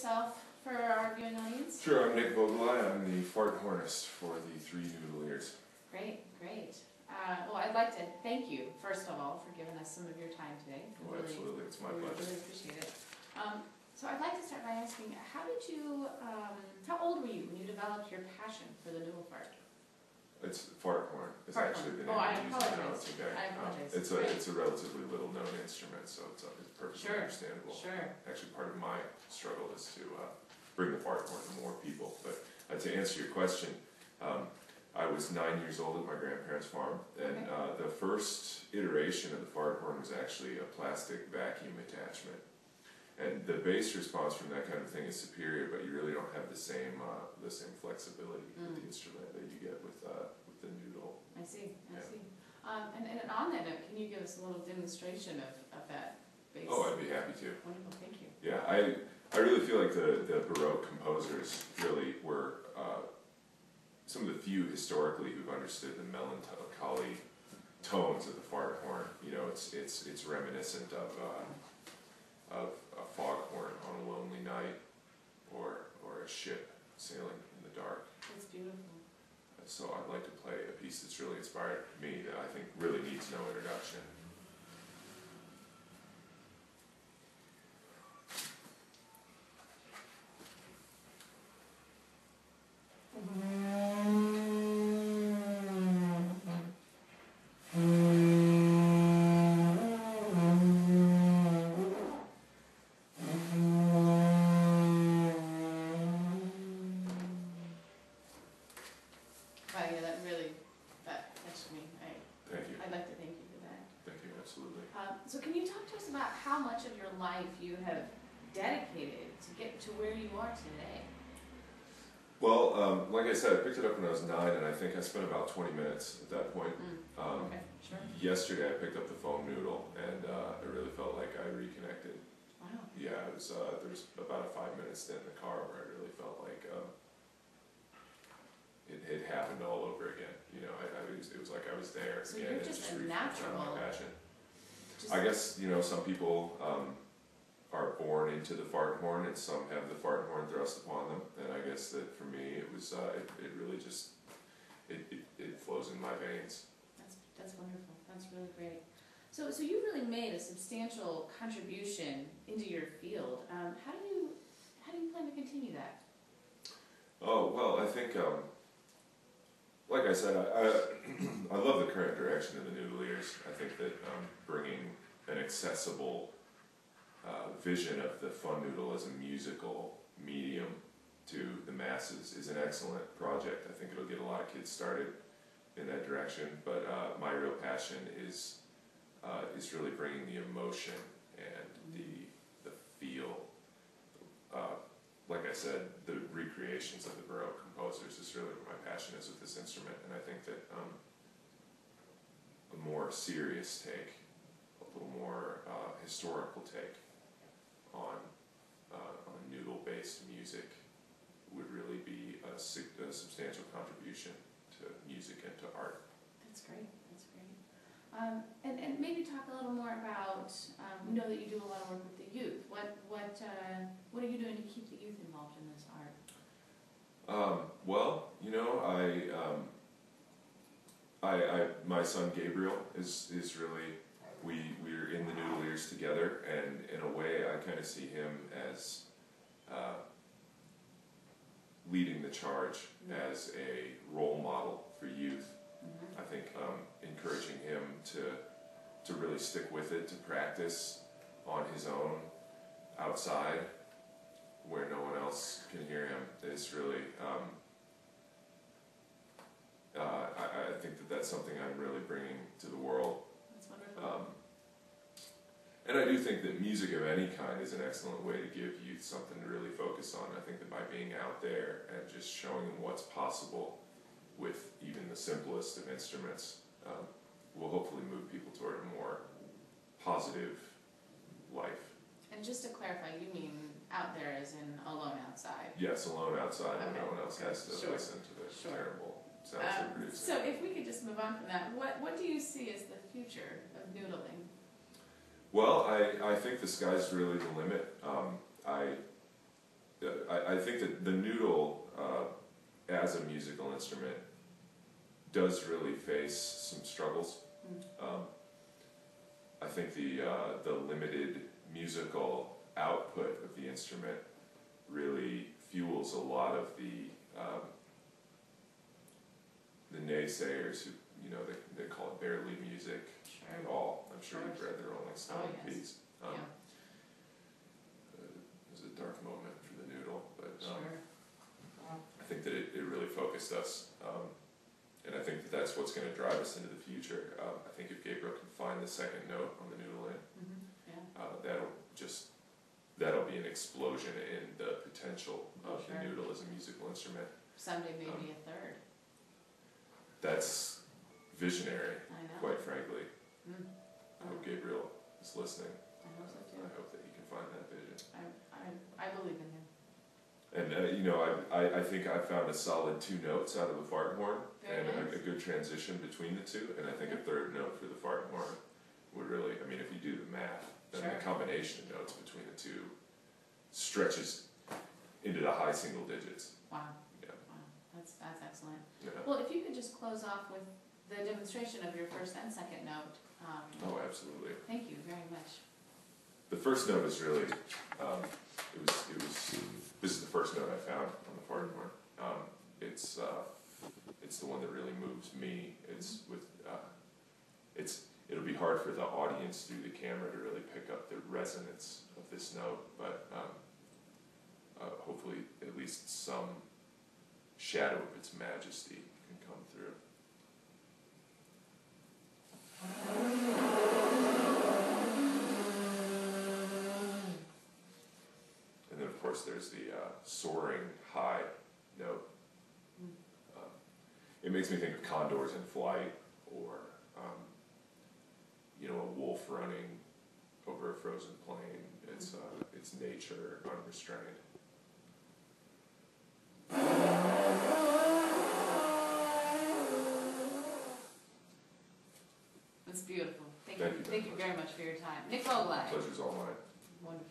yourself for our viewing audience? Sure, I'm Nick Vogelai. I'm the fart hornist for the Three Noodleers. Great, great. Well, I'd like to thank you, first of all, for giving us some of your time today. Oh, really, absolutely. It's my pleasure. Really appreciate it. So I'd like to start by asking, how old were you when you developed your passion for the noodle fart? It's fart horn. It's fart actually horn. the name. Oh, I apologize. apologize. It's okay. I apologize. It's a relatively little known instrument, so it's perfectly understandable. Sure. Actually, part of my struggle is to bring the fart horn to more people. But to answer your question, I was 9 years old at my grandparents' farm, and the first iteration of the fart horn was actually a plastic vacuum attachment. And the bass response from that kind of thing is superior, but you really don't have the same flexibility with the instrument that you get with the noodle. I see. I see. And on that note, can you give us a little demonstration of that bass? Oh, I'd be happy to. Wonderful. Thank you. Yeah, I really feel like the Baroque composers really were some of the few historically who've understood the melancholy tones of the fart horn. You know, it's reminiscent of a foghorn on a lonely night, or a ship sailing in the dark. It's beautiful. So I'd like to play a piece that's really inspired me that I think really needs no introduction. That touched me. Thank you. I'd like to thank you for that. Thank you, absolutely. So can you talk to us about how much of your life you have dedicated to get to where you are today? Well, like I said, I picked it up when I was 9, and I think I spent about 20 minutes at that point. Okay, sure. Yesterday I picked up the foam noodle, and I really felt like I reconnected. Wow. Yeah, it was, there was about a 5-minute stint in the car where I really felt like it happened all over again. You know, it was like I was there so again. You're just a natural. My passion. I guess, you know, some people are born into the fart horn, and some have the fart horn thrust upon them. And I guess that for me, it was it really just it flows in my veins. That's wonderful. That's really great. So you really made a substantial contribution into your field. How do you plan to continue that? Oh well, I think. Like I said, I love the current direction of the Noodleers. I think that bringing an accessible vision of the fun noodle as a musical medium to the masses is an excellent project. I think it'll get a lot of kids started in that direction. But my real passion is really bringing the emotion and the feel. Like I said, the recreations of the Baroque composers is really what my passion is with this instrument, and I think that a more serious take, a little more historical take on noodle-based music would really be a substantial contribution to music and to art. That's great. That's great. And maybe talk a little more about. We know that you do a lot of work with the youth. What are you doing to keep the youth involved in this art? Well, you know, my son Gabriel is really, we're in the Noodleers together, and in a way I kind of see him as leading the charge as a role model for youth. I think encouraging him to really stick with it, to practice on his own outside where no one else can hear him is really, I think that's something I'm really bringing to the world. That's wonderful. And I do think that music of any kind is an excellent way to give youth something to really focus on. I think that by being out there and just showing them what's possible with even the simplest of instruments will hopefully move people toward a more positive life. And just to clarify, you mean out there as in alone outside? Yes, alone outside when no one else has to Sure. listen to the terrible sounds they produce. So if we could just move on from that, what do you see as the future of noodling? Well, I think the sky's really the limit. I think that the noodle, as a musical instrument, does really face some struggles. I think the limited musical output of the instrument really fuels a lot of the naysayers who, you know, they call it barely music at all. I'm sure you've read the Rolling Stone piece. Yeah. It was a dark moment for the noodle, but Sure. I think that it really focused us. And I think that that's what's going to drive us into the future. I think if Gabriel can find the second note on the noodle in, that'll be an explosion in the potential of the noodle as a musical instrument. Someday maybe a third. That's visionary, I know. quite frankly. I hope Gabriel is listening. I hope so too. I hope that he can find that vision. I believe in him. And you know, I think I found a solid 2 notes out of the fart horn, Very and nice. a good transition between the two. And I think a third note for the fart horn would really, I mean, if you do the math, then the combination of notes between the two stretches into the high single digits. Wow. Yeah. Wow. That's excellent. Yeah. Well, if you could just close off with the demonstration of your first and second note. Oh, absolutely. Thank you very much. The first note is really, this is the first note I found on the fart horn. It's the one that really moves me. It's with, it'll be hard for the audience through the camera to really pick up the resonance of this note, but hopefully at least some shadow of its majesty can come through. And then of course there's the soaring high note. It makes me think of condors in flight, or you know, a wolf running over a frozen plain. It's nature unrestrained. That's beautiful. Thank you Thank you very much for your time. Nick Vogelai. Pleasure's all mine. Wonderful.